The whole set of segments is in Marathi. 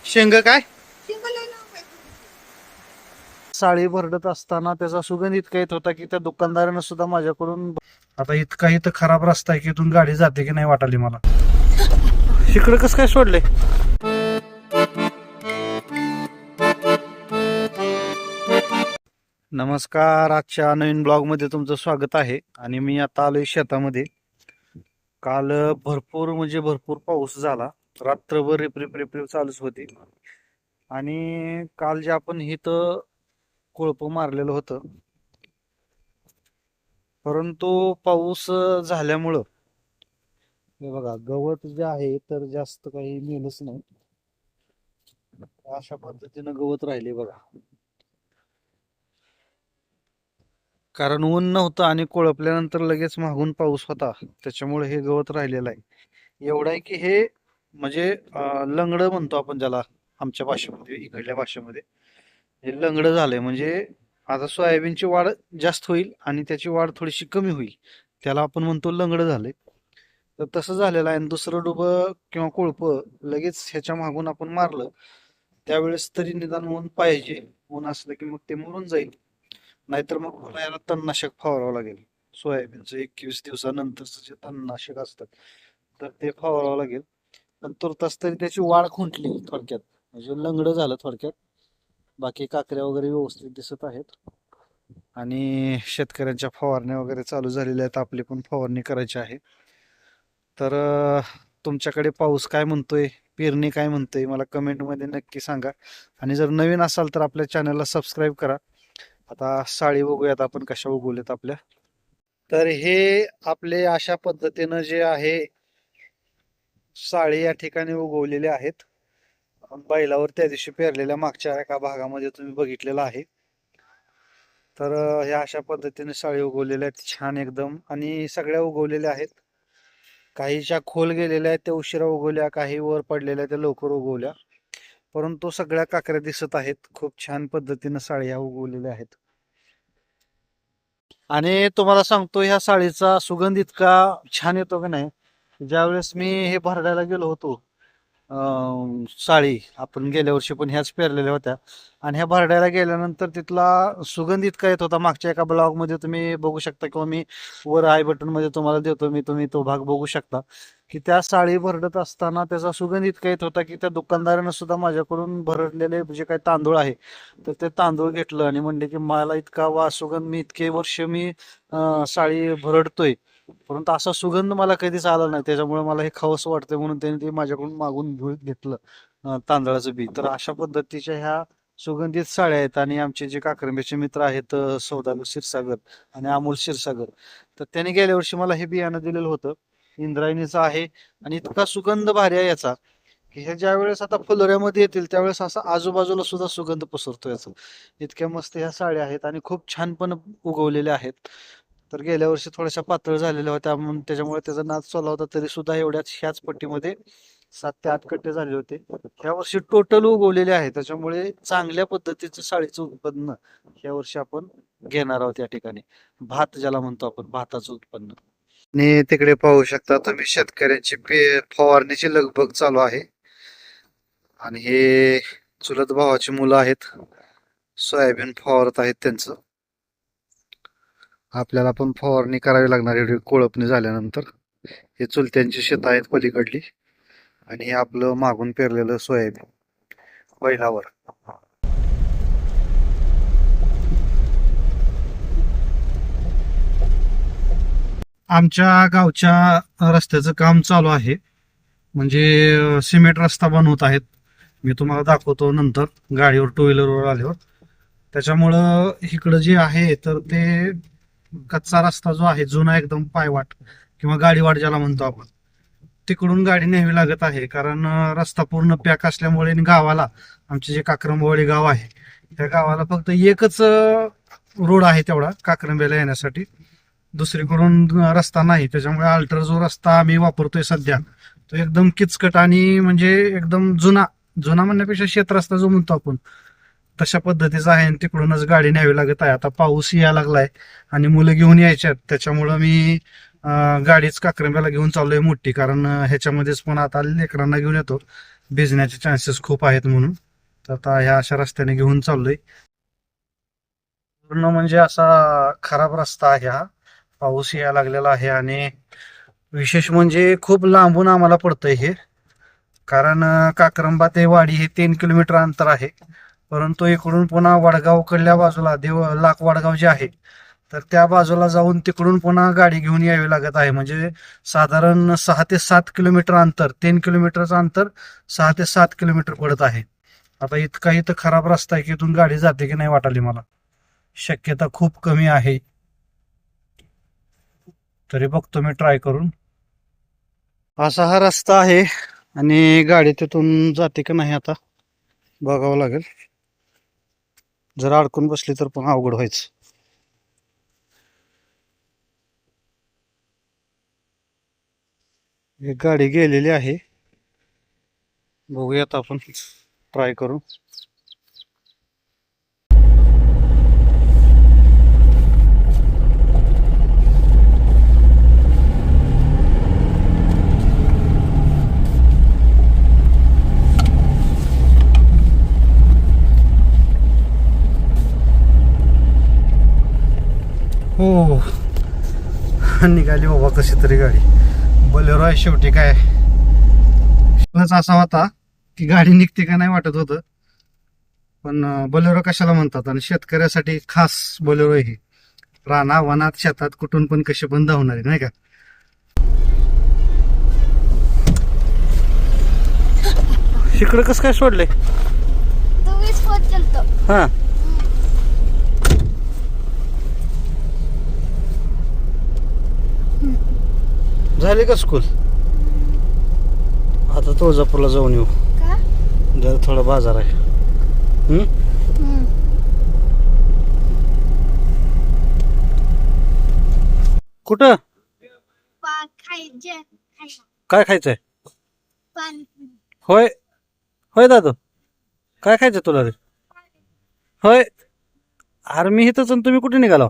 शेंग काय साळी भरडत असताना त्याचा सुगंध इतका येत होता की त्या दुकानदारानं सुद्धा माझ्याकडून आता इतका इथं खराब रस्ता आहे की इथून गाडी जाते की नाही वाटाली मला. इकडे कसं काय सोडले. नमस्कार, आजच्या नवीन ब्लॉग मध्ये तुमचं स्वागत आहे. आणि मी आता आलोय शेतामध्ये. काल भरपूर म्हणजे भरपूर पाऊस झाला. रात्रभर रिपरिप रिपरिप चालूच होती. आणि काल जे आपण इथं कोळप मारलेलं होतं, परंतु पाऊस झाल्यामुळं हे बघा गवत जे आहे तर जास्त काही मेलच नाही. अशा पद्धतीनं गवत राहिले बघा. कारण ऊन नव्हतं आणि कोळपल्यानंतर लगेच मागून पाऊस होता, त्याच्यामुळे हे गवत राहिलेलं आहे. एवढं आहे की हे म्हणजे लंगड म्हणतो आपण ज्याला आमच्या भाषेमध्ये, इकडल्या भाषेमध्ये हे लंगड झालंय. म्हणजे आता सोयाबीनची वाढ जास्त होईल आणि त्याची वाढ थोडीशी कमी होईल, त्याला आपण म्हणतो लंगड झालंय. तर तसं झालेलं आहे. आणि दुसरं डुबं किंवा कोळप लगेच ह्याच्या मागून आपण मारलं त्यावेळेस तरी निदान ऊन पाहिजे. ऊन असलं की मग ते मरून जाईल. नाहीतर मग मला याला तणनाशक फवारावं लागेल. सोयाबीनचं 21 दिवसानंतरच जे तणनाशक असतात तर ते फवारावं लागेल. पण तुर्तास तरी त्याची वाढ खुंटली थोडक्यात, म्हणजे लंगडं झालं थोडक्यात. बाकी काकऱ्या वगैरे व्यवस्थित दिसत आहेत. आणि शेतकऱ्यांच्या फवारण्या वगैरे चालू झालेल्या आहेत. आपली पण फवारणी करायची आहे. तर तुमच्याकडे पाऊस काय म्हणतोय, पेरणी काय म्हणतोय, मला कमेंटमध्ये नक्की सांगा. आणि जर नवीन असाल तर आपल्या चॅनलला सबस्क्राईब करा. आता साळी बघूयात आपण कशा उगवल्यात आपल्या. तर हे आपले अशा पद्धतीनं जे आहे साळी या ठिकाणी उगवलेले आहेत. बैलावर त्या दिवशी पेरलेल्या मागच्या एका भागामध्ये तुम्ही बघितलेलं आहे. तर ह्या अशा पद्धतीने साळी उगवलेल्या आहेत छान एकदम. आणि सगळ्या उगवलेल्या आहेत. काहीच्या खोल गेलेल्या आहेत त्या उशिरा उगवल्या, काही वर पडलेल्या त्या लवकर उगवल्या. परंतु सगळ्या काकऱ्या दिसत आहेत. खूप छान पद्धतीनं साळ्या उगवलेल्या आहेत. आणि तुम्हाला सांगतो ह्या साळीचा सुगंध इतका छान येतो की नाही. ज्यावेळेस मी हे भरडायला गेलो होतो, साळी आपण गेल्या वर्षी पण ह्याच पेरलेल्या होत्या. आणि ह्या भरड्याला गेल्यानंतर तिथला सुगंध इतका येत होता. मागच्या एका ब्लॉग मध्ये तुम्ही बघू शकता किंवा मी वर आय बटन मध्ये तुम्हाला देतो, मी तुम्ही तो भाग बघू शकता की त्या साळी भरडत असताना त्याचा सुगंध इतका येत होता की त्या दुकानदारानं सुद्धा माझ्याकडून भरडलेले जे काही तांदूळ आहे तर ते तांदूळ घेतलं आणि म्हणले की मला इतका सुगंध, मी इतके वर्ष मी साळी भरडतोय परंतु असा सुगंध मला कधीच आला नाही, त्याच्यामुळे मला हे खावंसं वाटतंय. म्हणून त्यांनी ते माझ्याकडून मागून घेतलं तांदळाचं बी. तर अशा पद्धतीच्या ह्या सुगंधित साड्या आहेत. आणि आमचे जे काक्रंब्याचे मित्र आहेत सौदागर क्षीरसागर आणि अमोल क्षीरसागर, तर त्यांनी गेल्या वर्षी मला हे बियाणं दिलेलं होतं. इंद्रायणीचं आहे. आणि इतका सुगंध भारी आहे याचा की हे ज्या वेळेस आता फुलोऱ्यामध्ये येतील त्यावेळेस असा आजूबाजूला सुद्धा सुगंध पसरतो याचा. इतक्या मस्त ह्या साड्या आहेत आणि खूप छान पण उगवलेल्या आहेत. तर गेल्या वर्षी थोड्याशा पातळ झालेल्या होत्या म्हणून त्याच्यामुळे त्याचा नाद चालला होता, तरी सुद्धा एवढ्याच ह्याच पट्टीमध्ये 7 ते 8 कट्टे झाले होते. ह्या वर्षी टोटल उगवलेले आहे, त्याच्यामुळे चांगल्या पद्धतीचं साडीचं उत्पन्न ह्या वर्षी आपण घेणार आहोत. या ठिकाणी भात ज्याला म्हणतो आपण, भाताचं उत्पन्न. आणि तिकडे पाहू शकता तुम्ही शेतकऱ्यांची फवारणीची लगबग चालू आहे. आणि हे चुलत भावाची मुलं आहेत, सोयाबीन फवारत आहेत त्यांचं. आपल्याला पण फवारणी करावी लागणार एवढी कोळपणी झाल्यानंतर. हे चुलत्यांची शेत आहेत पलीकडली. आणि हे आपलं मागून पेरलेलं सोयाबीन बैलावर. आमच्या गावच्या रस्त्याचं काम चालू आहे. म्हणजे सिमेंट रस्ता बनवत आहेत. मी तुम्हाला दाखवतो नंतर गाडीवर, टू व्हीलरवर आल्यावर. त्याच्यामुळं इकडं जे आहे तर ते कच्चा रस्ता जो आहे जुना एकदम पायवाट किंवा गाडीवाट ज्याला म्हणतो आपण, तिकडून गाडी न्यावी लागत आहे. कारण रस्ता पूर्ण पॅक असल्यामुळे. गावाला, आमचे जे काक्रंबवाडी गाव आहे त्या गावाला फक्त एकच रोड आहे तेवढा काक्रंब्याला येण्यासाठी, दुसरीकडून रस्ता नाही. त्याच्यामुळे अल्टर जो रस्ता आम्ही वापरतोय सध्या तो एकदम किचकट आणि म्हणजे एकदम जुना जुना म्हणण्यापेक्षा शेत रस्ता जो म्हणतो आपण तशा पद्धतीचा आहे. आणि तिकडूनच गाडी न्यावी लागत आहे. आता पाऊस यायला लागलाय आणि मुलं घेऊन यायच्यात, त्याच्यामुळं मी गाडीच काक्रंब्याला घेऊन चाललोय मोठी. कारण ह्याच्यामध्येच पण आता लेकरांना घेऊन येतो भिजण्याचे चान्सेस खूप आहेत म्हणून. तर आता ह्या अशा रस्त्याने घेऊन चाललोय. पूर्ण म्हणजे असा खराब रस्ता आहे हा. पाऊस यायला लागलेला आहे आणि विशेष म्हणजे खूप लांबून आम्हाला पडतंय हे. कारण काक्रंबा ते वाडी हे 3 किलोमीटर अंतर आहे. परंतु इकडून पुन्हा वडगावकडल्या बाजूला लाख वडगाव जे आहे, तर त्या बाजूला जाऊन तिकडून पुन्हा गाडी घेऊन यावी लागत आहे. म्हणजे साधारण 6 ते 7 किलोमीटर अंतर, 3 किलोमीटरचं अंतर 6 ते 7 किलोमीटर पडत आहे. आता इतका इथं खराब रस्ता आहे की इथून गाडी जाते की नाही वाटाली मला. शक्यता खूप कमी आहे. तरी बघतो मी ट्राय करून. असा हा रस्ता आहे आणि गाडी तिथून जाते की नाही आता बघावं लागेल. जर अडकून बसली तर पण अवघड व्हायचं. एक गाडी गेलेली आहे, बघूयात आपण ट्राय करू. हो, निघाली बाबा कशी तरी गाडी. बोलेरो आहे शेवटी. काय असा होता की गाडी निघते का नाही वाटत होतं, पण बोलेरो कशाला म्हणतात आणि शेतकऱ्यासाठी खास बोलेरो ही. राना वनात शेतात कुठून पण कशी पण धावणारी नाही का. इकडं कसं काय सोडलंय? हा, झाली का स्कूल? आता तुळजापूरला जाऊन येऊ. जरा थोडा बाजार आहे. कुठं काय खायचंय? होय होय दादू, काय खायचंय तुला रे? होय, अरे मी इथंच आणि तुम्ही कुठे निघाला?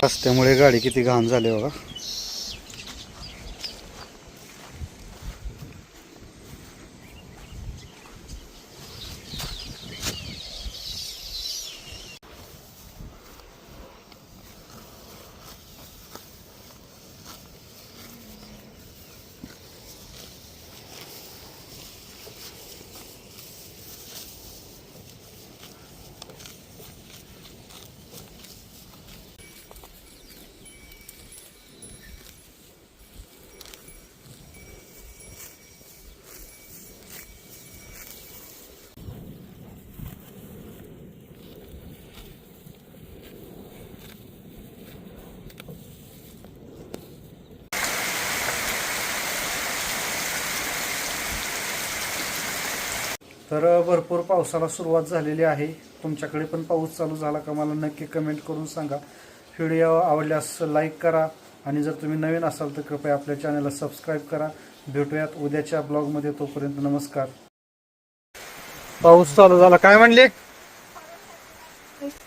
रस्त्यामुळे गाडी किती घाण झाली बघा. तर भरपूर पावसाला सुरुवात झालेली आहे. तुमच्याकडे पण पाऊस चालू झाला का मला नक्की कमेंट करून सांगा. व्हिडिओ आवडल्यास लाईक करा आणि जर तुम्ही नवीन असाल तर कृपया आपल्या चॅनलला सबस्क्राईब करा. भेटूयात उद्याच्या ब्लॉगमध्ये. तोपर्यंत नमस्कार. पाऊस चालू झाला. काय म्हणले?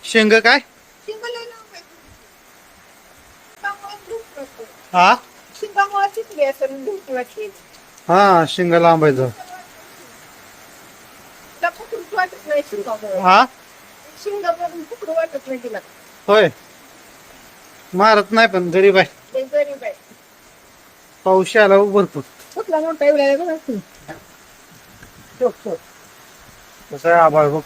शेंग काय? हा हा, शेंगा लांबायचं. हा होय, मारत नाही पण गरीब आहे. पाऊस आला भरपूर. कसं आहे आभाळ बघ.